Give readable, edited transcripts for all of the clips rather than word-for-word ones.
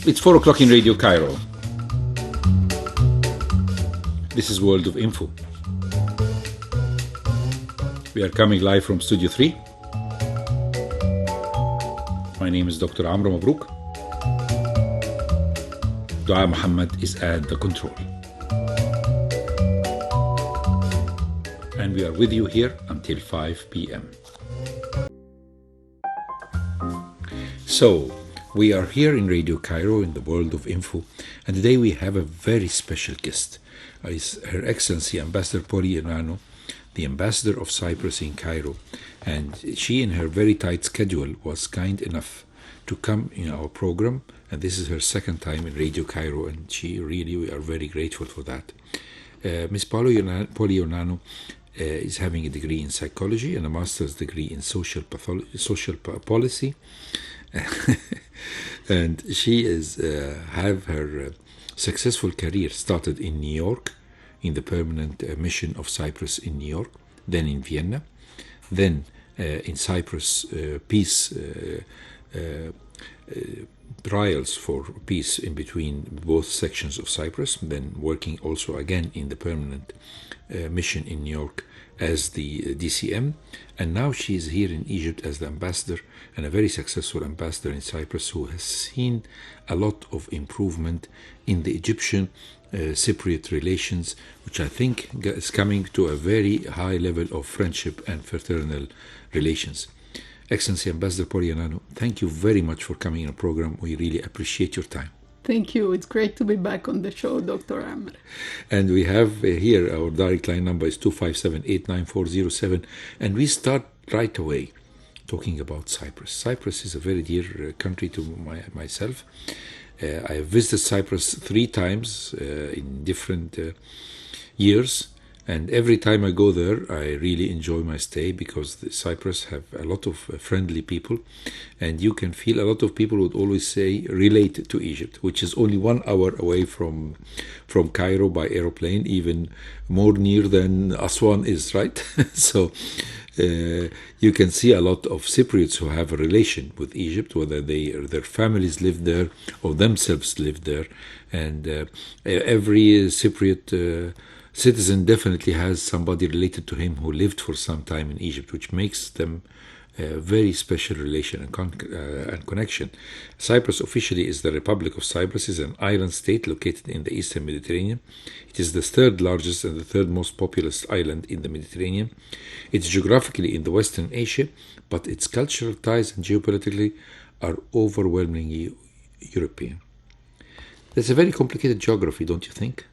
It's 4 o'clock in Radio Cairo. This is World of Info. We are coming live from Studio 3. My name is Dr. Amr Mabrouk. Dua Muhammad is at the control. And we are with you here until 5 p.m. So, we are here in Radio Cairo in the World of Info, and today we have a very special guest. Is Her Excellency Ambassador Bولي Ioannou, the Ambassador of Cyprus in Cairo, and she in her very tight schedule was kind enough to come in our program, and this is her second time in Radio Cairo, and we are very grateful for that. Ms. Bولي Ioannou is having a degree in psychology and a master's degree in social policy. And she have her successful career started in New York, in the permanent mission of Cyprus in New York, then in Vienna, then in Cyprus peace trials for peace in between both sections of Cyprus, then working also again in the permanent mission in New York as the DCM, and now she is here in Egypt as the ambassador, and a very successful ambassador in Cyprus who has seen a lot of improvement in the Egyptian Cypriot relations, which I think is coming to a very high level of friendship and fraternal relations. Excellency Ambassador Bولي Ioannou, thank you very much for coming on a program. We really appreciate your time. Thank you. It's great to be back on the show, Dr. Amr. And we have here our direct line number is 257-89407, and we start right away talking about Cyprus. Cyprus is a very dear country to myself. I have visited Cyprus 3 times in different years, and every time I go there, I really enjoy my stay because Cyprus have a lot of friendly people, and you can feel a lot of people would always say relate to Egypt, which is only 1 hour away from Cairo by aeroplane, even more near than Aswan is, right? So you can see a lot of Cypriots who have a relation with Egypt, whether their families live there or themselves live there, and every Cypriot citizen definitely has somebody related to him who lived for some time in Egypt, which makes them a very special relation and connection. Cyprus officially is the Republic of Cyprus, is an island state located in the eastern Mediterranean. It is the 3rd largest and the 3rd most populous island in the Mediterranean. It's geographically in the Western Asia, but its cultural ties and geopolitically are overwhelmingly European. That's a very complicated geography, don't you think?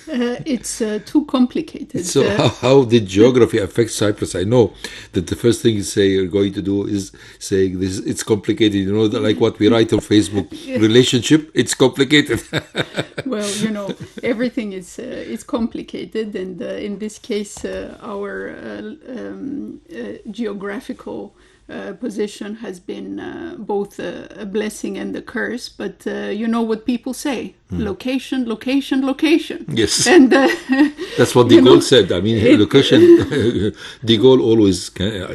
It's too complicated. So how did geography affect Cyprus? I know that the first thing you're going to do is saying this. It's complicated. You know, like what we write on Facebook, relationship. It's complicated. Well, you know, everything is complicated, and in this case, our geographical position has been both a blessing and a curse, but you know what people say, location, location, location. Yes, and that's what de Gaulle said. I mean, location. De Gaulle always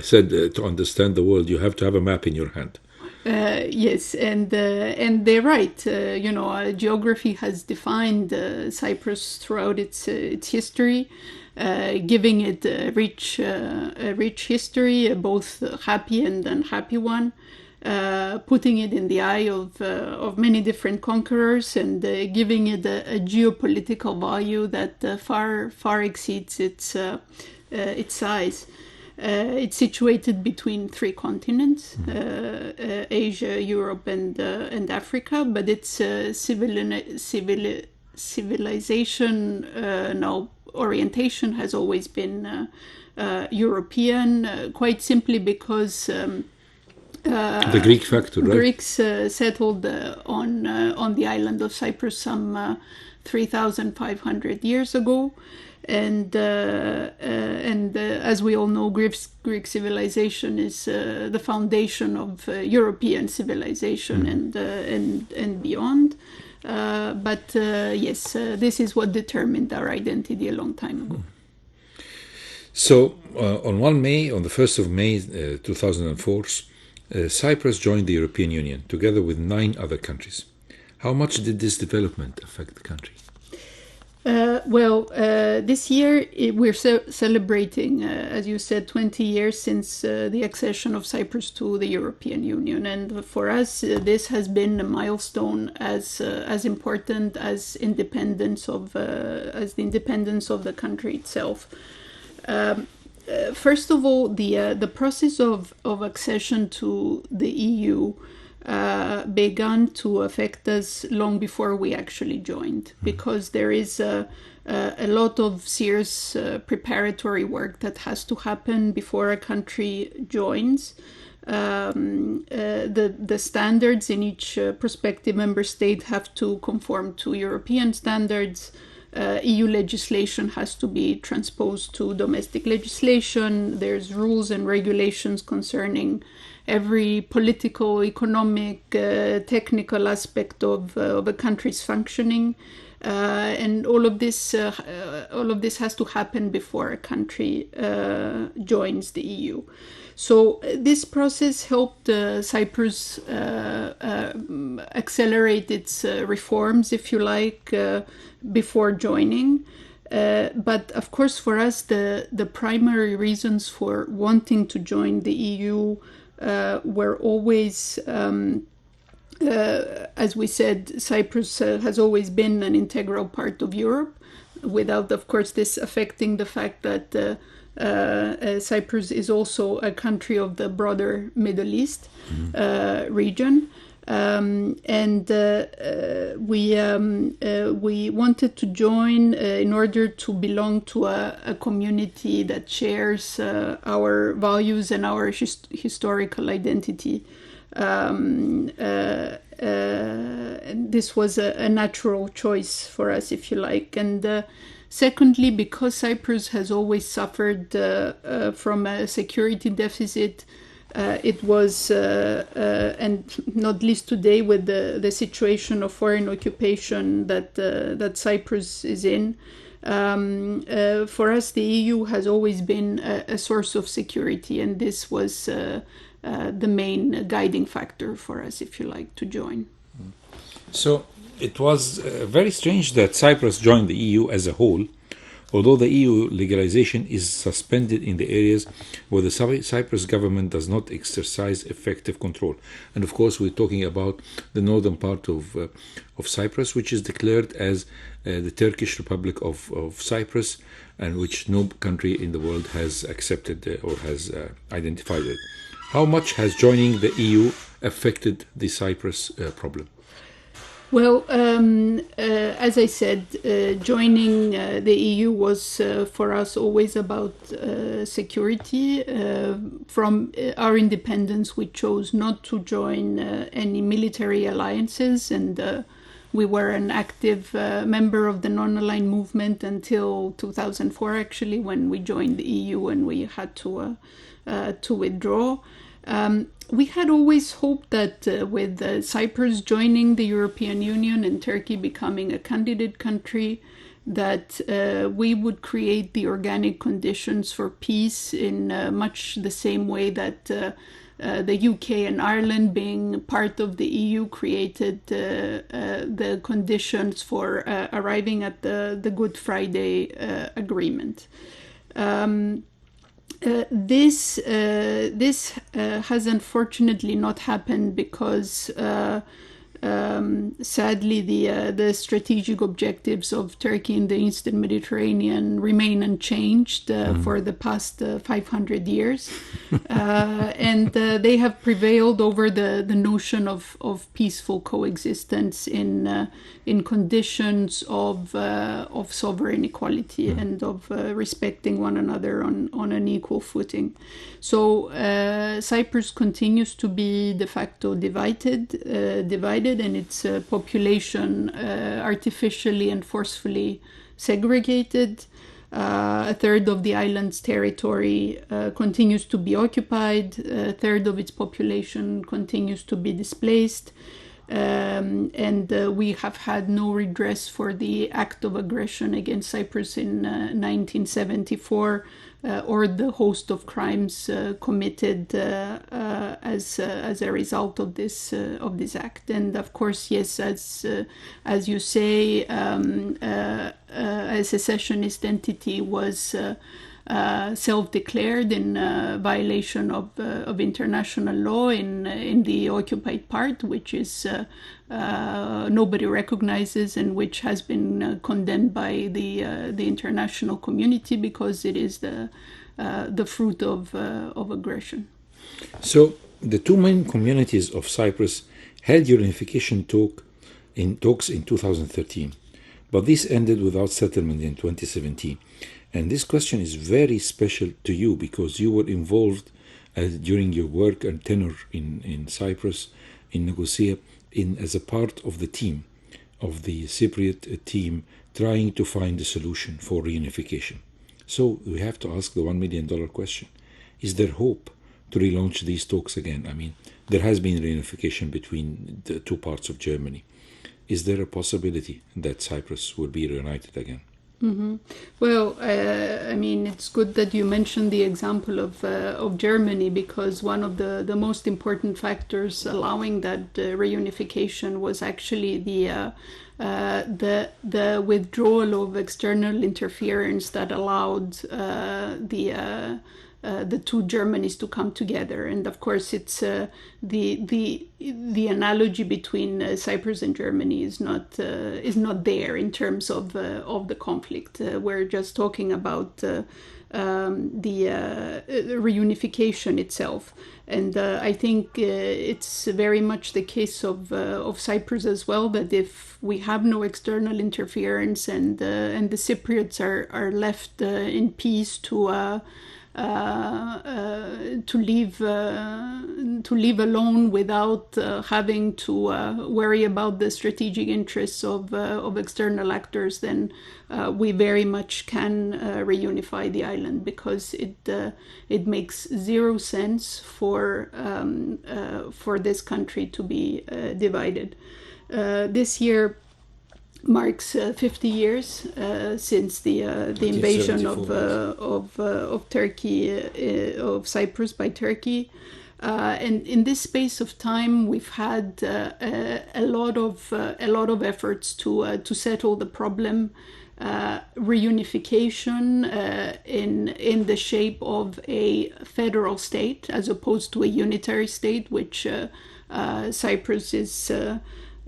said to understand the world, you have to have a map in your hand. Yes, and they're right. You know, geography has defined Cyprus throughout its history. Giving it a rich history, both happy and unhappy one, putting it in the eye of many different conquerors, and giving it a geopolitical value that far exceeds its size. It's situated between 3 continents, Asia, Europe, and Africa, but its civilization now orientation has always been European, quite simply because the Greek factor, right? Greeks settled on the island of Cyprus some 3,500 years ago, and as we all know, Greek civilization is the foundation of European civilization and beyond. But yes, this is what determined our identity a long time ago. So on the 1st of May 2004, Cyprus joined the European Union together with 9 other countries. How much did this development affect the country? This year we're celebrating, as you said, 20 years since the accession of Cyprus to the European Union, and for us this has been a milestone as important as the independence of the country itself. First of all, the process of accession to the EU began to affect us long before we actually joined, because there is a lot of serious preparatory work that has to happen before a country joins. The standards in each prospective member state have to conform to European standards. EU legislation has to be transposed to domestic legislation. There's rules and regulations concerning every political, economic, technical aspect of a country's functioning, and all of this has to happen before a country joins the EU. So this process helped Cyprus accelerate its reforms, if you like, before joining. But of course, for us, the primary reasons for wanting to join the EU were always, as we said, Cyprus has always been an integral part of Europe, without, of course, this affecting the fact that Cyprus is also a country of the broader Middle East region. We wanted to join in order to belong to a community that shares our values and our historical identity. This was a natural choice for us, if you like. And secondly, because Cyprus has always suffered from a security deficit, it was, and not least today with the situation of foreign occupation that Cyprus is in, for us the EU has always been a source of security, and this was the main guiding factor for us, if you like, to join. So it was very strange that Cyprus joined the EU as a whole, although the EU legalization is suspended in the areas where the Cyprus government does not exercise effective control. And of course, we're talking about the northern part of Cyprus, which is declared as the Turkish Republic of Cyprus, and which no country in the world has accepted or has identified it. How much has joining the EU affected the Cyprus problem? Well, as I said, joining the EU was for us always about security. From our independence, we chose not to join any military alliances, and we were an active member of the non-aligned movement until 2004, actually, when we joined the EU and we had to withdraw. We had always hoped that with Cyprus joining the European Union and Turkey becoming a candidate country, that we would create the organic conditions for peace in much the same way that the UK and Ireland, being part of the EU, created the conditions for arriving at the Good Friday Agreement. This has unfortunately not happened because sadly the strategic objectives of Turkey in the Eastern Mediterranean remain unchanged for the past 500 years, and they have prevailed over the notion of peaceful coexistence in conditions of sovereign equality and of respecting one another on an equal footing. So Cyprus continues to be de facto divided, and its population artificially and forcefully segregated. A third of the island's territory continues to be occupied. A third of its population continues to be displaced. And we have had no redress for the act of aggression against Cyprus in 1974 or the host of crimes committed as a result of this act. And of course, yes, as you say, a secessionist entity was self-declared in violation of international law in the occupied part, which is nobody recognizes and which has been condemned by the international community because it is the fruit of aggression. So the two main communities of Cyprus held unification talks in 2013, but this ended without settlement in 2017. And this question is very special to you because you were involved during your work and tenure in Cyprus, in Nicosia, as a part of the team, of the Cypriot team, trying to find a solution for reunification. So we have to ask the $1 million question. Is there hope to relaunch these talks again? I mean, there has been reunification between the two parts of Germany. Is there a possibility that Cyprus will be reunited again? Mm-hmm. Well, I mean, it's good that you mentioned the example of Germany, because one of the most important factors allowing that reunification was actually the withdrawal of external interference that allowed the two Germanys to come together. And of course, it's the analogy between Cyprus and Germany is not there in terms of the conflict. We're just talking about the reunification itself. And I think it's very much the case of Cyprus as well, that if we have no external interference and the Cypriots are left in peace to live alone without having to worry about the strategic interests of external actors, then we very much can reunify the island, because it makes zero sense for this country to be divided. This year marks 50 years since the invasion of Turkey, of Cyprus by Turkey, and in this space of time we've had a lot of efforts to settle the problem. Reunification in the shape of a federal state as opposed to a unitary state, which Cyprus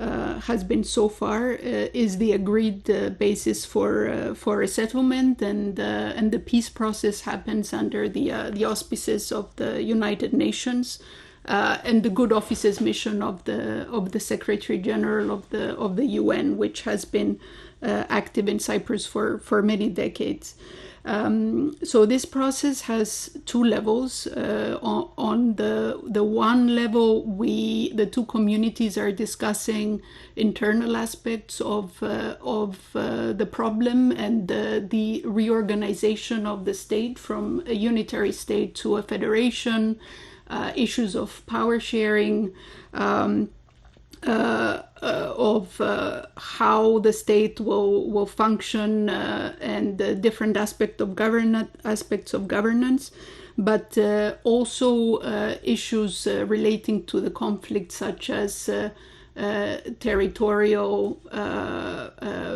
has been so far, is the agreed basis for a settlement, and the peace process happens under the auspices of the United Nations and the good offices mission of the Secretary General of the UN, which has been active in Cyprus for many decades. So this process has two levels. On the one level, the two communities are discussing internal aspects of the problem and the reorganization of the state from a unitary state to a federation, issues of power sharing, of how the state will function, and the different aspects of governance, but also issues relating to the conflict, such as territorial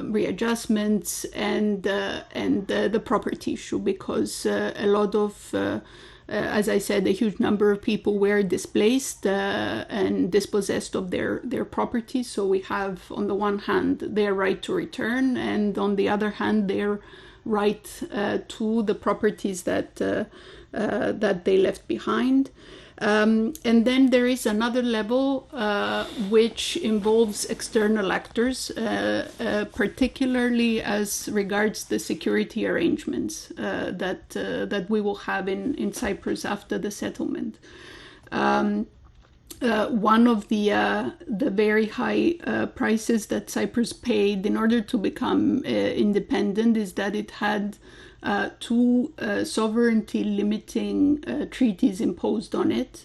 readjustments and the property issue, because a lot of as I said, a huge number of people were displaced and dispossessed of their property. So we have, on the one hand, their right to return, and on the other hand, their right to the properties that they left behind. And then there is another level which involves external actors, particularly as regards the security arrangements that we will have in Cyprus after the settlement. One of the very high prices that Cyprus paid in order to become independent is that it had two sovereignty limiting treaties imposed on it.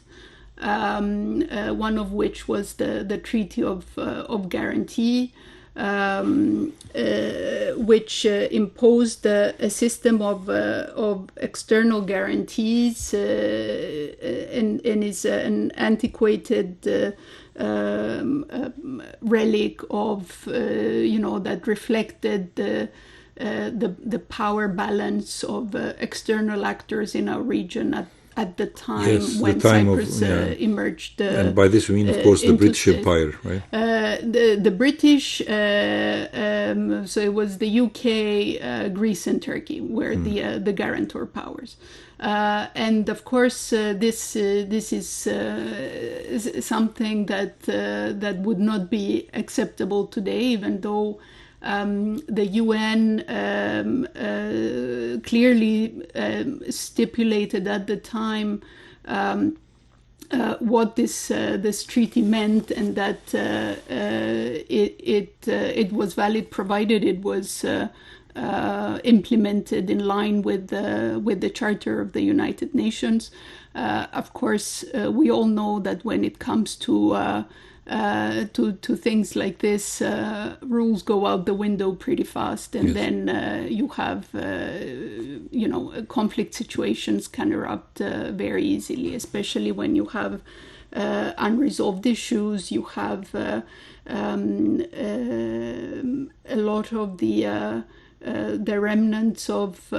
one of which was the Treaty of Guarantee, which imposed a system of external guarantees and is an antiquated relic of that reflected the power balance of external actors in our region at the time when Cyprus emerged. And by this we mean, of course, the British Empire, right? The British, so it was the UK, Greece, and Turkey were the guarantor powers. And of course, this is something that would not be acceptable today, even though the UN clearly stipulated at the time what this treaty meant, and that it was valid provided it was implemented in line with the Charter of the United Nations. Of course, we all know that when it comes to things like this, rules go out the window pretty fast, and then you have conflict situations can erupt very easily, especially when you have unresolved issues. You have a lot of the remnants of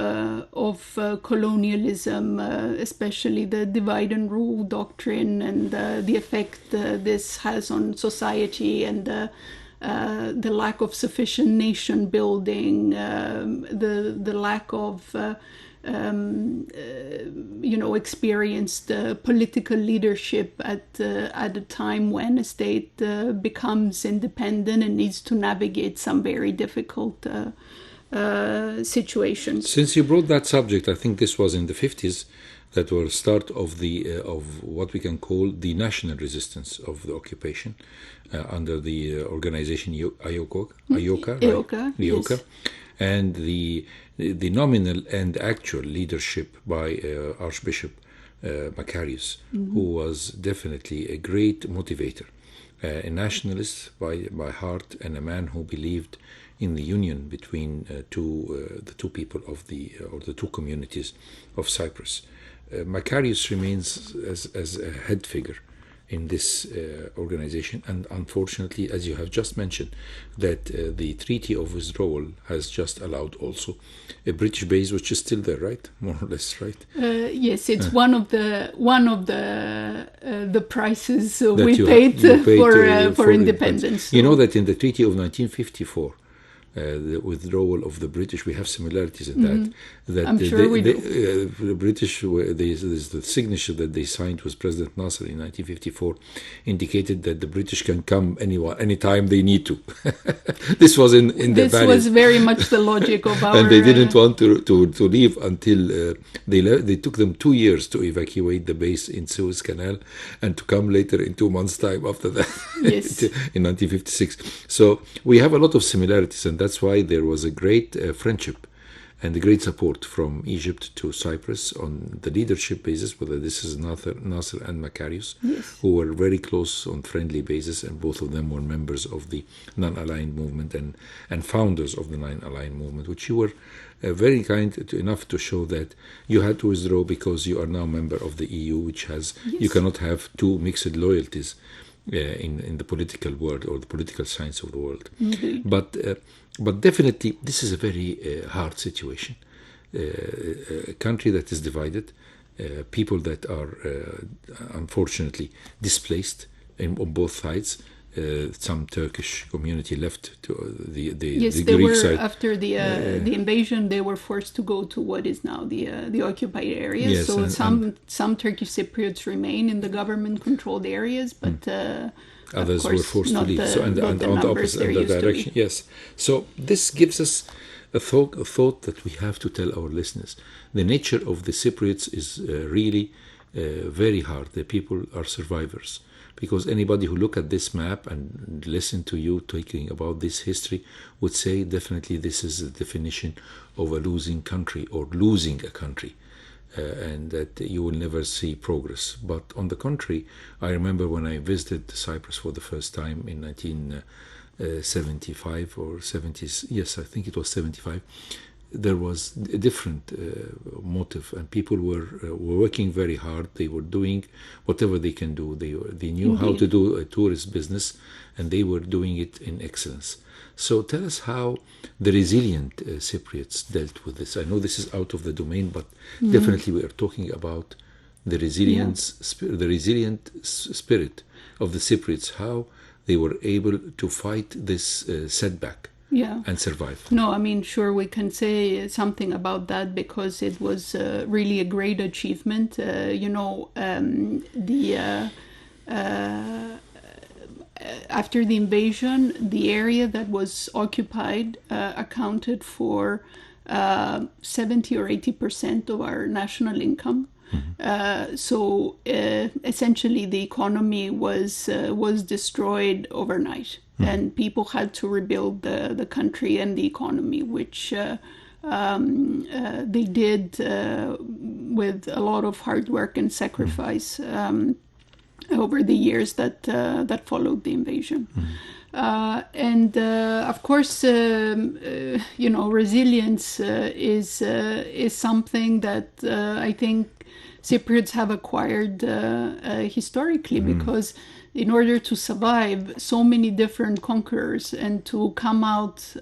colonialism, especially the divide and rule doctrine, and the effect this has on society, and the lack of sufficient nation building, the lack of experienced political leadership at a time when a state becomes independent and needs to navigate some very difficult situations. Since you brought that subject, I think this was in the 50s that were start of the of what we can call the national resistance of the occupation under the organization IOCA, and the nominal and actual leadership by Archbishop Macarius, who was definitely a great motivator, a nationalist by heart, and a man who believed in the union between the two people of the two communities of Cyprus. Macarius remains as a head figure in this organization, and unfortunately, as you have just mentioned, that the Treaty of Withdrawal has just allowed also a British base, which is still there, right? More or less, right? Yes, it's one of the prices we paid for independence. You know that in the Treaty of 1954. The withdrawal of the British, we have similarities in that. I'm sure we do. The British, the signature that they signed with President Nasser in 1954 indicated that the British can come anytime they need to. This was in the This was very much the logic of our... And they didn't want to leave until they took them 2 years to evacuate the base in Suez Canal, and to come later in 2 months' time after that, yes. in 1956. So we have a lot of similarities, and that's why there was a great friendship and a great support from Egypt to Cyprus on the leadership basis, whether this is Nasser and Macarius, yes. who were very close on friendly basis, and both of them were members of the non-aligned movement and founders of the non-aligned movement, which you were very kind enough to show that you had to withdraw because you are now a member of the EU, which has, yes. You cannot have two mixed loyalties in the political world or the political science of the world. Mm-hmm. But definitely this is a very hard situation. A country that is divided, people that are unfortunately displaced on both sides. Some Turkish community left to the Greek side. After the invasion, they were forced to go to what is now the occupied areas. Yes, so some Turkish Cypriots remain in the government-controlled areas, but others were forced to leave. And on the opposite direction. Yes. So this gives us a thought that we have to tell our listeners. The nature of the Cypriots is really very hard. The people are survivors. Because anybody who look at this map and listen to you talking about this history would say definitely this is a definition of a losing country or losing a country. and that you will never see progress. But on the contrary, I remember when I visited Cyprus for the first time in 1975 or 70s, yes, I think it was 75, there was a different motive, and people were working very hard. They were doing whatever they can do. They knew how to do a tourist business, and they were doing it in excellence. So tell us how the resilient Cypriots dealt with this. I know this is out of the domain, but definitely we are talking about the resilient spirit of the Cypriots, how they were able to fight this setback and survive. No, I mean, sure, we can say something about that because it was really a great achievement. After the invasion, the area that was occupied accounted for 70 or 80% of our national income. So essentially, the economy was destroyed overnight, and people had to rebuild the country and the economy, which they did with a lot of hard work and sacrifice over the years that followed the invasion. Of course, resilience is something that I think Cypriots have acquired historically, because in order to survive so many different conquerors and to come out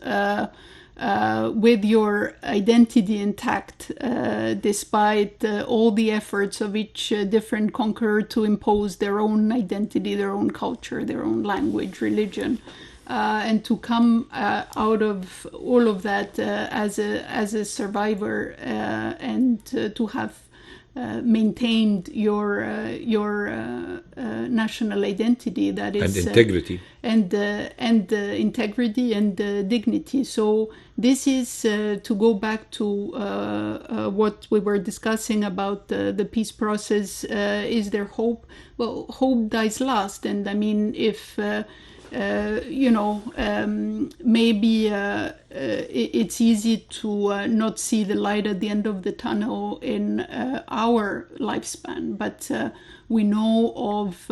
with your identity intact, despite all the efforts of each different conqueror to impose their own identity, their own culture, their own language, religion, and to come out of all of that as a survivor, and to have maintained your national identity, that is, and integrity, and integrity and dignity. So this is to go back to what we were discussing about the peace process. Is there hope? Well, hope dies last, and I mean, if maybe it's easy to not see the light at the end of the tunnel in our lifespan, but we know of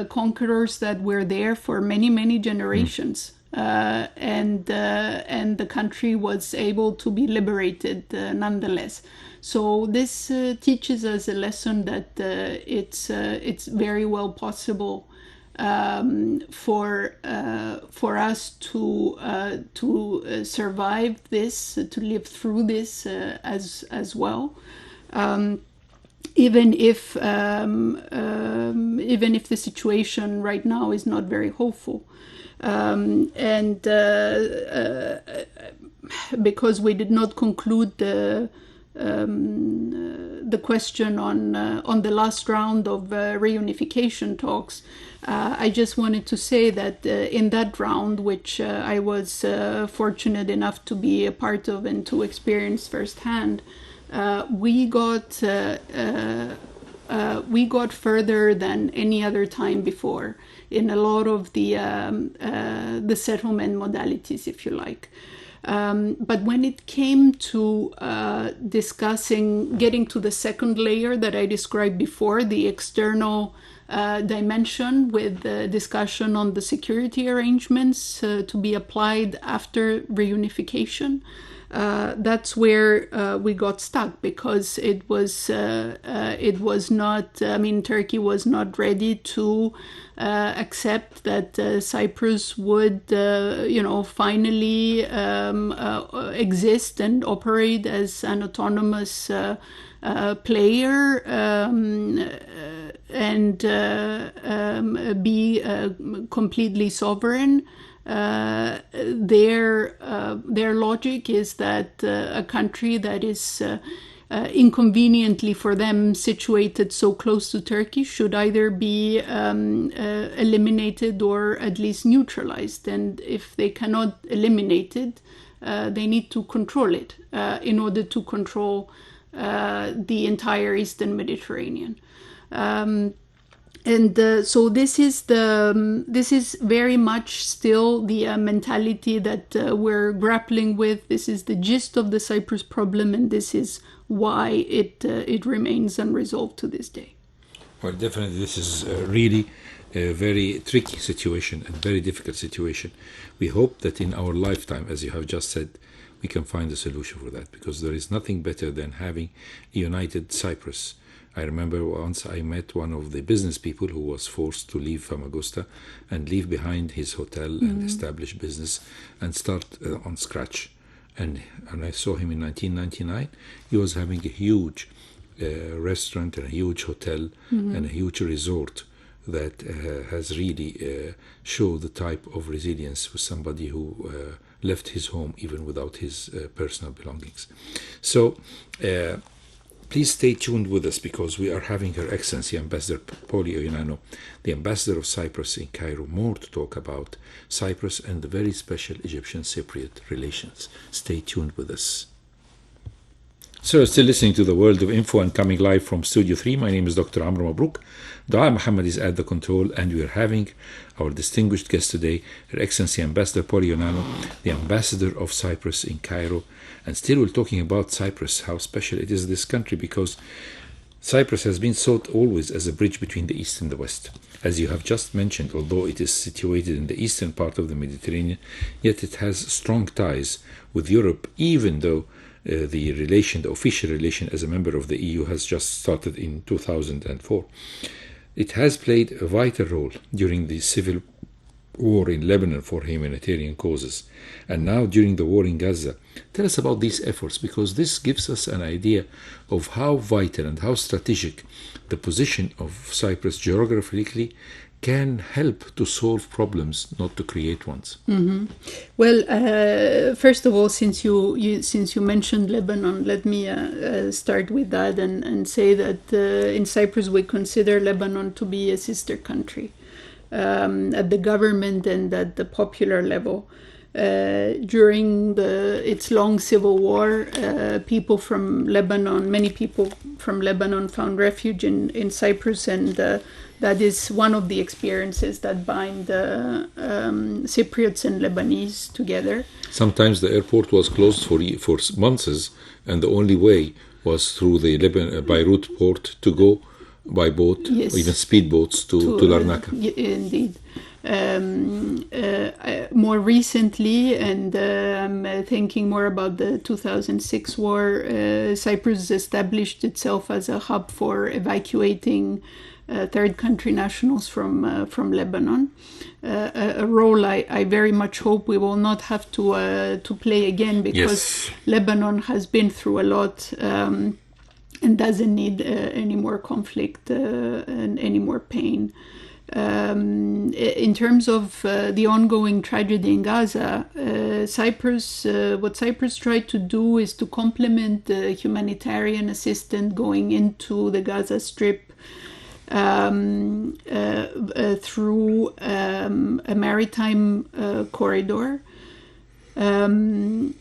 conquerors that were there for many, many generations, and the country was able to be liberated nonetheless. So this teaches us a lesson that it's very well possible for us to survive this, to live through this as well, even if the situation right now is not very hopeful, and because we did not conclude the question on the last round of reunification talks. I just wanted to say that in that round, which I was fortunate enough to be a part of and to experience firsthand, we got further than any other time before in a lot of the settlement modalities, if you like. But when it came to getting to the second layer that I described before, the external dimension with the discussion on the security arrangements to be applied after reunification, that's where we got stuck, because it was not, I mean, Turkey was not ready to accept that Cyprus would, finally exist and operate as an autonomous player, and be completely sovereign. Their logic is that a country that is inconveniently for them situated so close to Turkey should either be eliminated or at least neutralized. And if they cannot eliminate it, they need to control it in order to control the entire Eastern Mediterranean. So this is very much still the mentality that we're grappling with. This is the gist of the Cyprus problem, and this is why it remains unresolved to this day. Well, definitely, this is really a very tricky situation and very difficult situation. We hope that in our lifetime, as you have just said, we can find a solution for that, because there is nothing better than having a united Cyprus. I remember once I met one of the business people who was forced to leave Famagusta and leave behind his hotel and establish business and start on scratch. And I saw him in 1999. He was having a huge restaurant and a huge hotel and a huge resort that has really showed the type of resilience with somebody who left his home even without his personal belongings. So please stay tuned with us, because we are having Her Excellency Ambassador Bولي Ioannou, the Ambassador of Cyprus in Cairo, more to talk about Cyprus and the very special Egyptian-Cypriot relations. Stay tuned with us. So, still listening to the World of Info and coming live from Studio 3. My name is Dr. Amr Mabrouk. Dua Muhammad is at the control, and we are having our distinguished guest today, Her Excellency Ambassador Bولي Ioannou, the Ambassador of Cyprus in Cairo. And still we're talking about Cyprus, how special it is, this country, because Cyprus has been thought always as a bridge between the East and the West. As you have just mentioned, although it is situated in the eastern part of the Mediterranean, yet it has strong ties with Europe, even though the official relation as a member of the EU has just started in 2004. It has played a vital role during the civil war in Lebanon for humanitarian causes, and now during the war in Gaza. Tell us about these efforts, because this gives us an idea of how vital and how strategic the position of Cyprus geographically can help to solve problems, not to create ones. Well, first of all, since you mentioned Lebanon, let me start with that and say that in Cyprus we consider Lebanon to be a sister country at the government and at the popular level. During its long civil war, many people from Lebanon found refuge in Cyprus, and that is one of the experiences that bind Cypriots and Lebanese together. Sometimes the airport was closed for months, and the only way was through the Beirut port to go by boat, yes, or even speedboats to Larnaca. Indeed. More recently, and I'm thinking more about the 2006 war, Cyprus established itself as a hub for evacuating third country nationals from Lebanon. A role I very much hope we will not have to play again, because yes, Lebanon has been through a lot and doesn't need any more conflict and any more pain. In terms of the ongoing tragedy in Gaza, what Cyprus tried to do is to complement the humanitarian assistance going into the Gaza Strip through a maritime corridor, and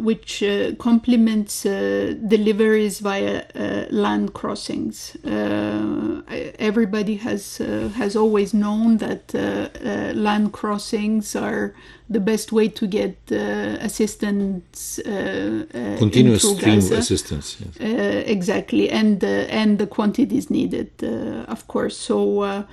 which complements deliveries via land crossings. Everybody has always known that land crossings are the best way to get assistance, continuous stream Gaza. assistance. Yes. Exactly, and the quantities needed, of course. So.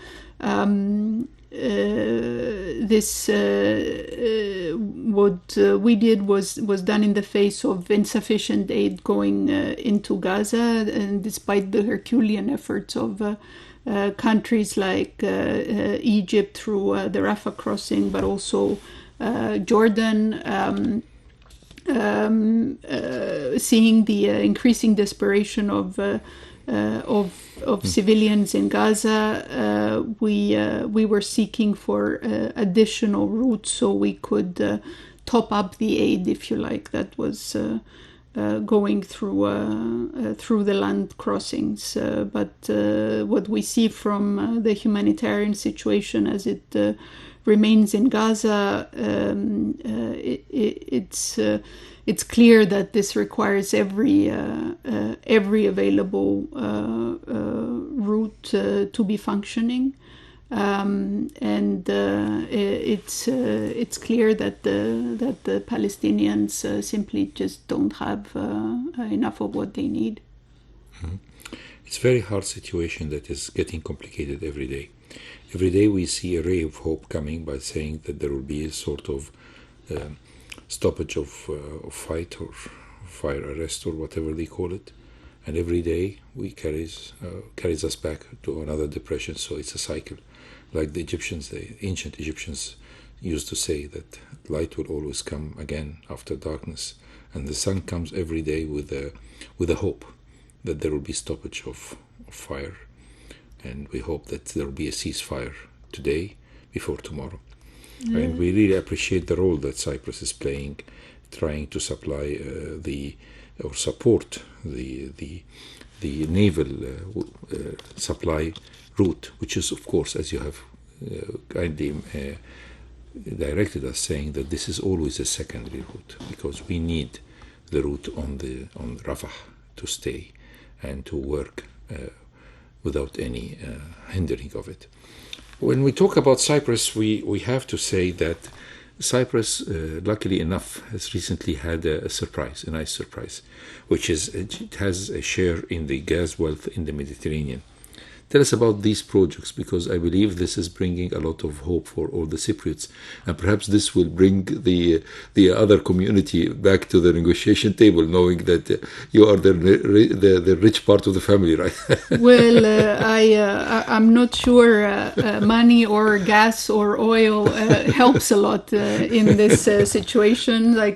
What we did was done in the face of insufficient aid going into Gaza, and despite the Herculean efforts of countries like Egypt through the Rafah crossing, but also Jordan, seeing the increasing desperation of civilians in Gaza, we were seeking for additional routes so we could top up the aid, if you like, that was going through the land crossings. But what we see from the humanitarian situation as it remains in Gaza, it's clear that this requires every available route to be functioning. And it's clear that the Palestinians simply just don't have enough of what they need. Mm-hmm. It's a very hard situation that is getting complicated every day. Every day we see a ray of hope coming by saying that there will be a sort of stoppage of fight or fire arrest or whatever they call it. And every day we carries us back to another depression. So it's a cycle. Like the ancient Egyptians used to say that light will always come again after darkness. And the sun comes every day with a hope that there will be stoppage of fire. And we hope that there will be a ceasefire today before tomorrow. Mm. And we really appreciate the role that Cyprus is playing, trying to supply support the naval supply route, which is, of course, as you have kindly directed us, saying that this is always a secondary route, because we need the route on Rafah to stay and to work without any hindering of it. When we talk about Cyprus, we have to say that Cyprus, luckily enough, has recently had a nice surprise, which is it has a share in the gas wealth in the Mediterranean. Tell us about these projects, because I believe this is bringing a lot of hope for all the Cypriots, and perhaps this will bring the other community back to the negotiation table, knowing that you are the rich part of the family, right? Well, I'm not sure money or gas or oil helps a lot in this situation. I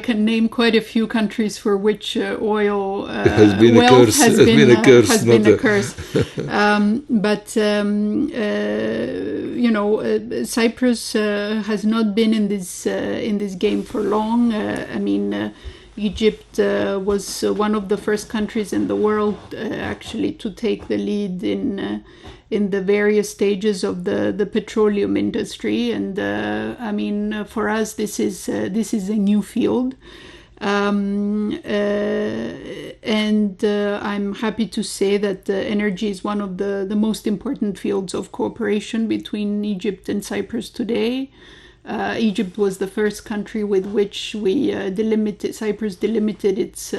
can name quite a few countries for which oil has been wealth has been a curse. Cyprus has not been in this game for long. Egypt was one of the first countries in the world actually to take the lead in the various stages of the petroleum industry, and for us this is a new field. And I'm happy to say that energy is one of the most important fields of cooperation between Egypt and Cyprus today. Egypt was the first country with which Cyprus delimited its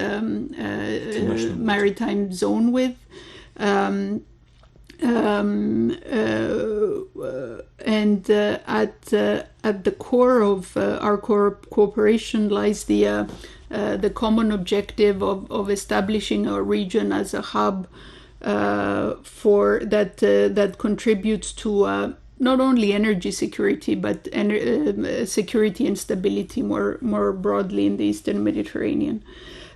maritime zone with. And at the core of our cooperation lies the common objective of establishing our region as a hub that contributes to not only energy security but security and stability more broadly in the Eastern Mediterranean.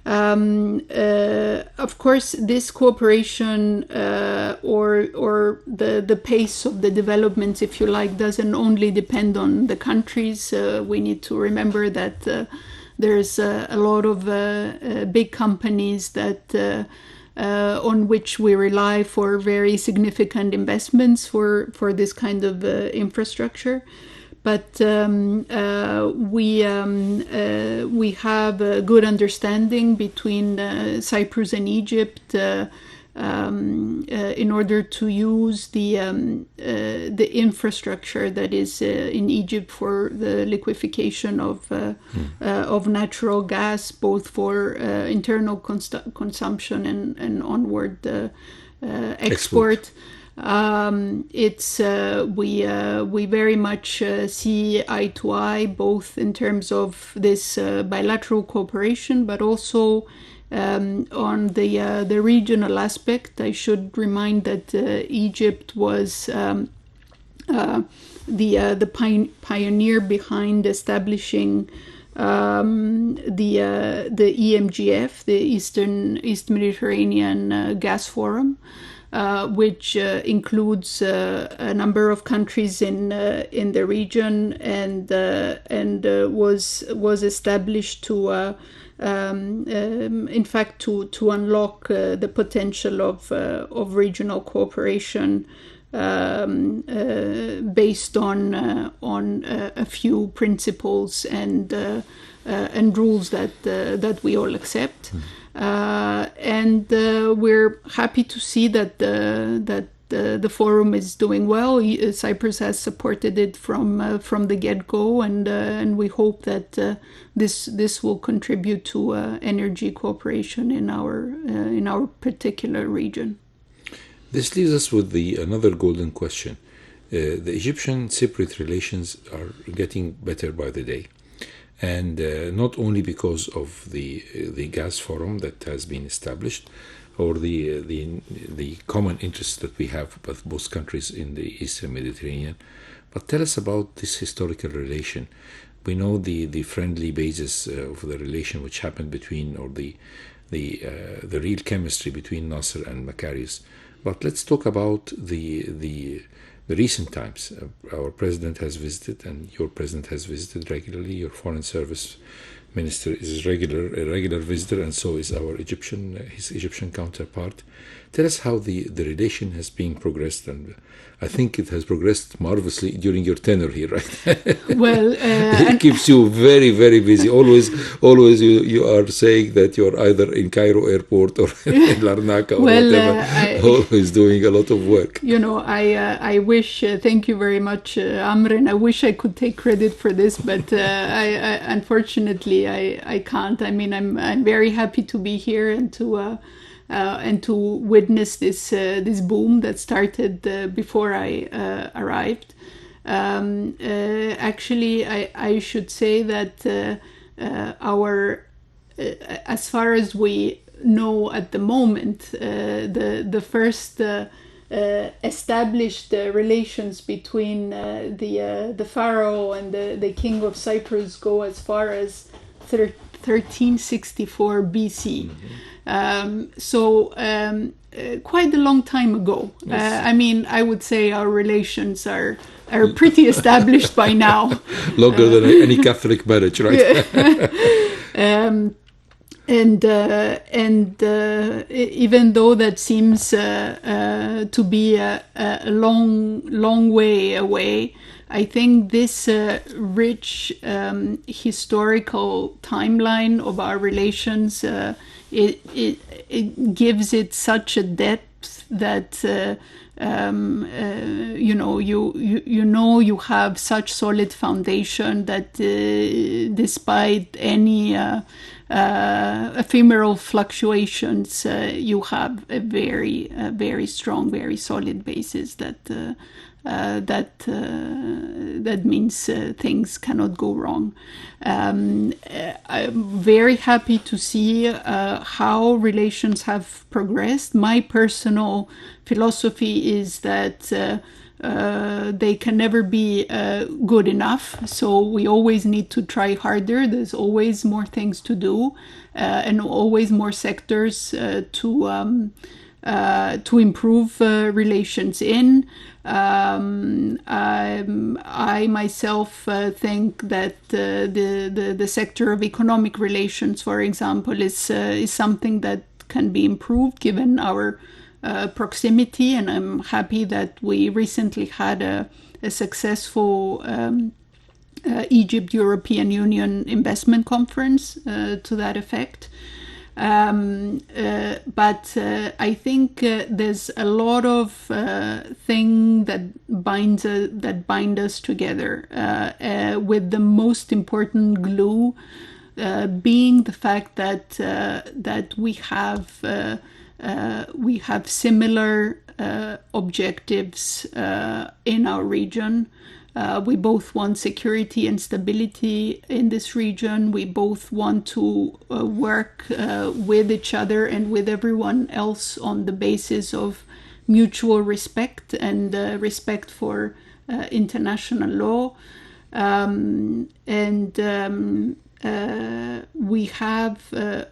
Of course, this cooperation or the pace of the developments, if you like, doesn't only depend on the countries. We need to remember that there's a lot of big companies that on which we rely for very significant investments for this kind of infrastructure. But we have a good understanding between Cyprus and Egypt in order to use the infrastructure that is in Egypt for the liquefaction of natural gas, both for internal consumption and onward export. We very much see eye to eye, both in terms of this bilateral cooperation, but also on the regional aspect. I should remind that Egypt was the pioneer behind establishing the EMGF, the East Mediterranean Gas Forum, which includes a number of countries in the region, and was established to in fact to unlock the potential of regional cooperation based on a few principles and rules that we all accept. And we're happy to see that the forum is doing well. Cyprus has supported it from the get-go, and we hope that this will contribute to energy cooperation in our particular region. This leaves us with another golden question. The Egyptian-Cypriot relations are getting better by the day. And not only because of the gas forum that has been established, or the common interests that we have with both countries in the Eastern Mediterranean, but tell us about this historical relation. We know the friendly basis of the relation which happened between, or the real chemistry between Nasser and Macarius. But let's talk about the recent times. Our president has visited, and your president has visited regularly. Your foreign service minister is a regular visitor, and so is his Egyptian counterpart. Tell us how the relation has been progressed, and I think it has progressed marvelously during your tenure here, right? Well, it keeps you very, very busy. Always you are saying that you're either in Cairo airport or in Larnaca or whatever. Always doing a lot of work. I wish, thank you very much, Amr, and I wish I could take credit for this, but unfortunately I can't. I mean, I'm very happy to be here and to witness this boom that started before I arrived. Actually, I should say that as far as we know at the moment, the first established relations between the pharaoh and the king of Cyprus go as far as 1364 BC. So quite a long time ago. Yes. I mean, I would say our relations are pretty established by now. Longer than any Catholic marriage, right? And even though that seems to be a long way away, I think this rich historical timeline of our relations it gives it such a depth that you have such solid foundation that despite any ephemeral fluctuations, you have a very strong, very solid basis that means things cannot go wrong. I'm very happy to see how relations have progressed. My personal philosophy is that they can never be good enough, so we always need to try harder. There's always more things to do, and always more sectors to improve relations in. I myself think that the sector of economic relations, for example, is something that can be improved given our proximity, and I'm happy that we recently had a successful Egypt-European Union investment conference to that effect. But I think there's a lot of things that bind us together, with the most important glue being the fact that we have similar objectives in our region. We both want security and stability in this region. We both want to work with each other and with everyone else on the basis of mutual respect and respect for international law. We have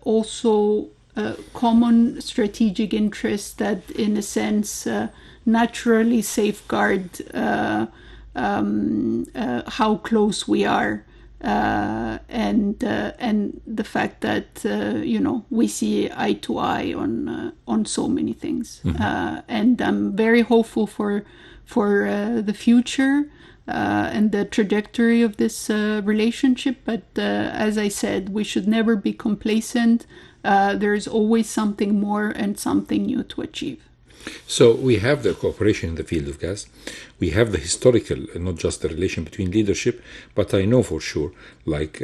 also common strategic interests that, in a sense, naturally safeguard how close we are, and the fact that we see eye to eye on so many things. Mm-hmm. And I'm very hopeful for the future and the trajectory of this relationship. But as I said, we should never be complacent. There's always something more and something new to achieve. So we have the cooperation in the field of gas. We have the historical, not just the relation between leadership, but I know for sure, like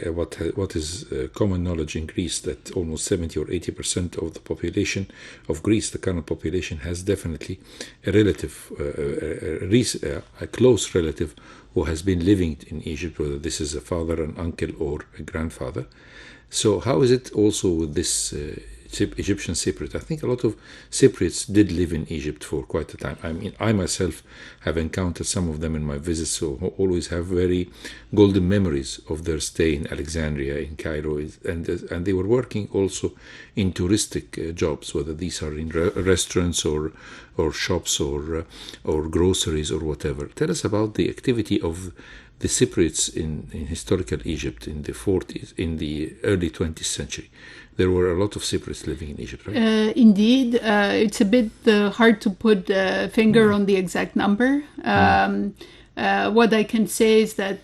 what is common knowledge in Greece, that almost 70 or 80% of the population of Greece, the current population, has definitely a relative, a close relative who has been living in Egypt, whether this is a father, an uncle, or a grandfather. So how is it also with this Egyptian Cypriot? I think a lot of Cypriots did live in Egypt for quite a time. I mean, I myself have encountered some of them in my visits, so always have very golden memories of their stay in Alexandria, in Cairo, and they were working also in touristic jobs, whether these are in restaurants or shops or groceries or whatever. Tell us about the activity of the Cypriots in historical Egypt in the 40s, in the early 20th century. There were a lot of Cypriots living in Egypt, right? Indeed. It's a bit hard to put a finger on the exact number. What I can say is that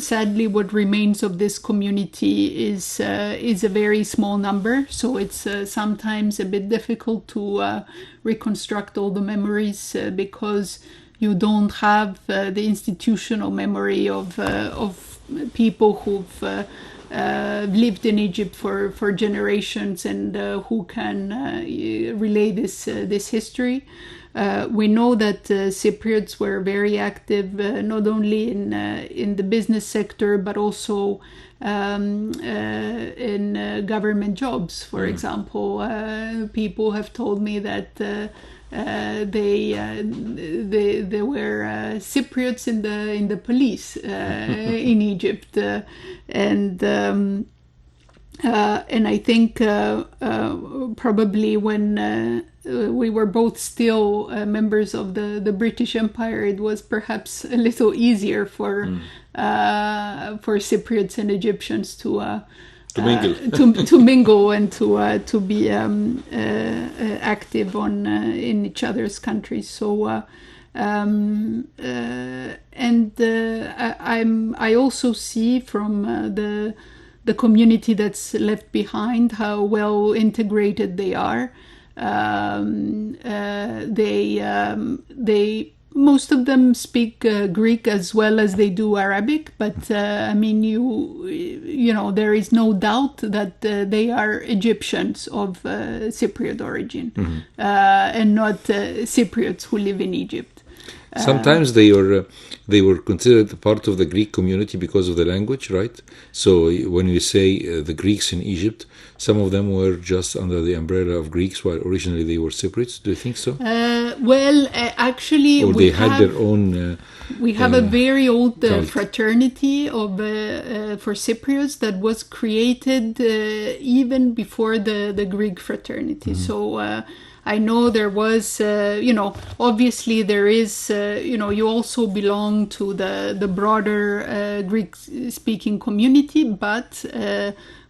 sadly what remains of this community is a very small number. So it's sometimes a bit difficult to reconstruct all the memories because you don't have the institutional memory of people who've lived in Egypt for generations and who can relay this history. We know that Cypriots were very active not only in the business sector but also in government jobs. For example, people have told me that there were Cypriots in the police in Egypt, and I think probably when we were both still members of the British Empire, it was perhaps a little easier for Cypriots and Egyptians to mingle, to mingle and to be active in each other's countries. So, I also see from the community that's left behind how well integrated they are. They most of them speak Greek as well as they do Arabic, but I mean, you know, there is no doubt that they are Egyptians of Cypriot origin, and not Cypriots who live in Egypt. Sometimes they were considered part of the Greek community because of the language, right? So when you say the Greeks in Egypt, some of them were just under the umbrella of Greeks, while originally they were Cypriots. Do you think so? Actually, or they had their own. We have a very old fraternity of for Cypriots that was created even before the Greek fraternity. So. I know there was, obviously there is, you also belong to the broader Greek-speaking community, but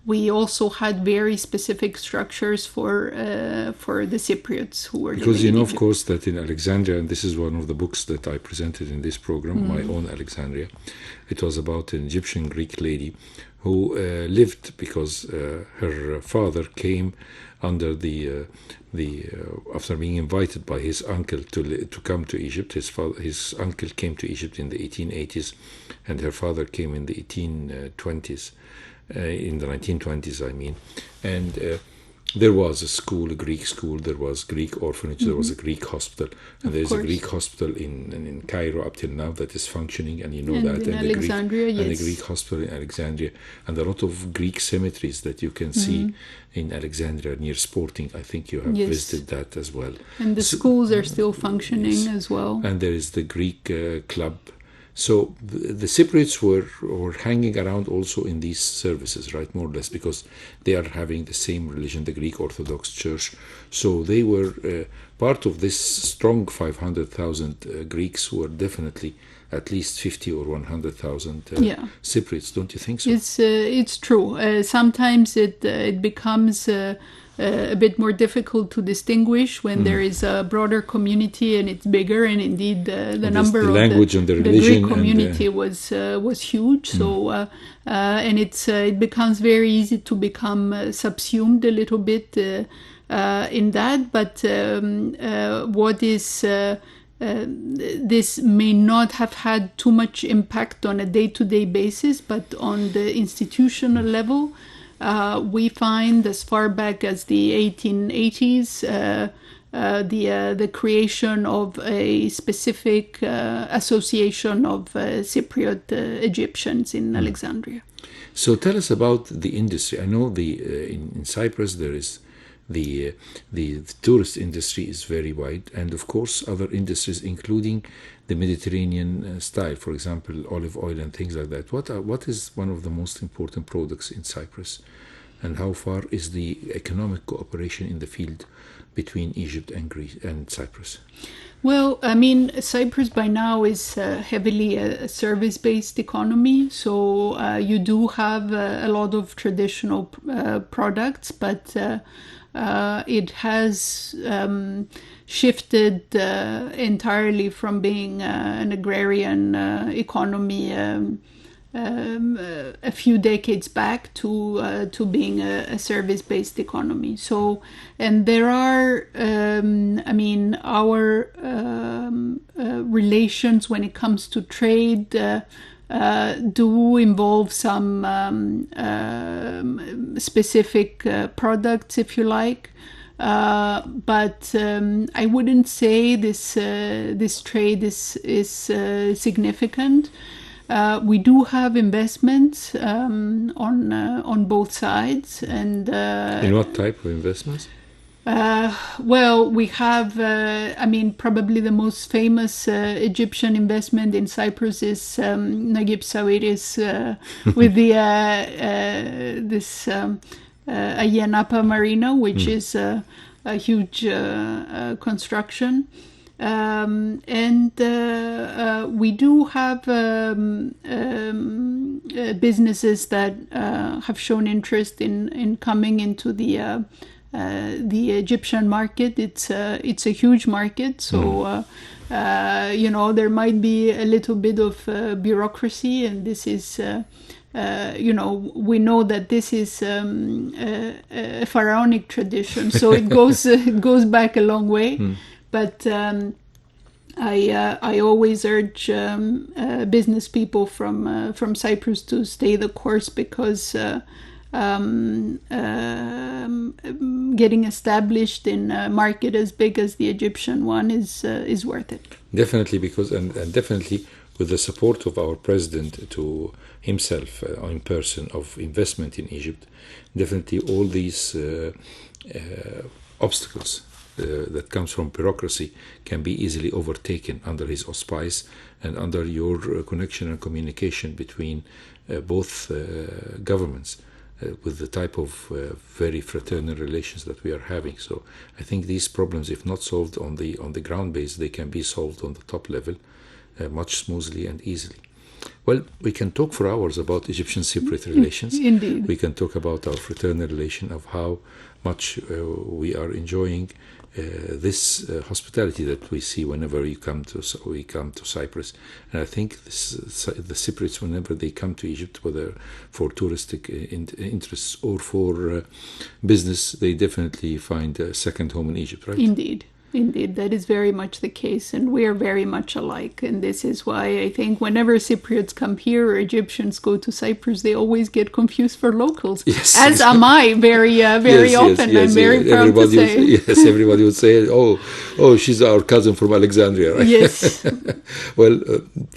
we also had very specific structures for the Cypriots who were because living in of Egypt. course, that in Alexandria, and this is one of the books that I presented in this program, my own Alexandria. It was about an Egyptian Greek lady who lived because her father came under the after being invited by his uncle to come to Egypt. His uncle came to Egypt in the 1880s, and her father came in the 1820s, in the 1920s, I mean, and there was a school, a Greek school, there was Greek orphanage, there was a Greek hospital, and there's a Greek hospital in Cairo up till now that is functioning, and that, in Alexandria, and the Greek hospital in Alexandria, and a lot of Greek cemeteries that you can see in Alexandria near Sporting. I think you have visited that as well. And the schools are still functioning as well. And there is the Greek club. So the Cypriots were hanging around also in these services, right, more or less, because they are having the same religion, the Greek Orthodox Church. So they were part of this strong 500,000 Greeks who were definitely at least 50 or 100,000 Cypriots. Don't you think so? It's true. Sometimes it becomes a bit more difficult to distinguish when there is a broader community and it's bigger. And indeed, the number of language and the Greek religion community was huge. So and it becomes very easy to become subsumed a little bit in that. But what is this may not have had too much impact on a day-to-day basis, but on the institutional level, we find as far back as the 1880s the creation of a specific association of Cypriot Egyptians in Alexandria. So tell us about the industry. I know in Cyprus there is the tourist industry is very wide, and of course other industries, including the Mediterranean style, for example, olive oil and things like that. What is one of the most important products in Cyprus, and how far is the economic cooperation in the field between Egypt and Greece and Cyprus? Well, I mean, Cyprus by now is heavily a service-based economy, so you do have a lot of traditional products, but it has shifted entirely from being an agrarian economy a few decades back to being a service-based economy. So, and there are, I mean, our relations when it comes to trade do involve some specific products, if you like. But I wouldn't say this trade is significant. We do have investments on both sides, and in what type of investments? Well, we have, I mean, probably the most famous Egyptian investment in Cyprus is Naguib Sawiris with the this Ioannou Marina, which is a huge construction. And we do have businesses that have shown interest in coming into the Egyptian market. It's a huge market, so you know, there might be a little bit of bureaucracy, and this is you know, we know that this is a pharaonic tradition, so it goes back a long way. But I always urge business people from Cyprus to stay the course, because getting established in a market as big as the Egyptian one is worth it. Definitely, because and definitely with the support of our president to himself in person of investment in Egypt, definitely all these obstacles that comes from bureaucracy can be easily overtaken under his auspice and under your connection and communication between both governments with the type of very fraternal relations that we are having. So I think these problems, if not solved on the ground base, they can be solved on the top level much smoothly and easily. Well, we can talk for hours about Egyptian-Cypriot relations. Indeed. We can talk about our fraternal relation, of how much we are enjoying this hospitality that we see whenever we come to Cyprus. And I think the Cypriots, whenever they come to Egypt, whether for touristic interests or for business, they definitely find a second home in Egypt, right? Indeed, that is very much the case, and we are very much alike. And this is why I think whenever Cypriots come here or Egyptians go to Cyprus, they always get confused for locals. Yes. As am I very often. Yes, I'm very proud to say. Yes, everybody would say, oh, she's our cousin from Alexandria, right? Yes. Well,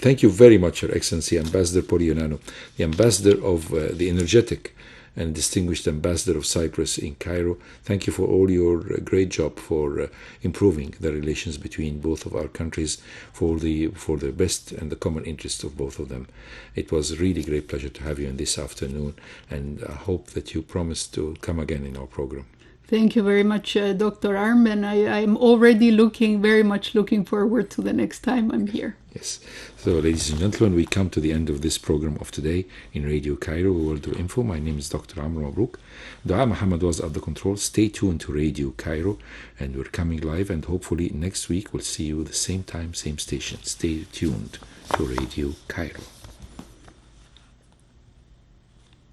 thank you very much, Your Excellency, Ambassador Poli Ioannou, the ambassador of the energetic and distinguished ambassador of Cyprus in Cairo. Thank you for all your great job for improving the relations between both of our countries for the best and the common interest of both of them. It was a really great pleasure to have you in this afternoon, and I hope that you promise to come again in our program. Thank you very much, Dr. Arm, and I'm already very much looking forward to the next time I'm here. Yes. So, ladies and gentlemen, we come to the end of this program of today in Radio Cairo, World of Info. My name is Dr. Amr Mabrouk. Dua Muhammad was at the control. Stay tuned to Radio Cairo, and we're coming live, and hopefully next week we'll see you the same time, same station. Stay tuned to Radio Cairo.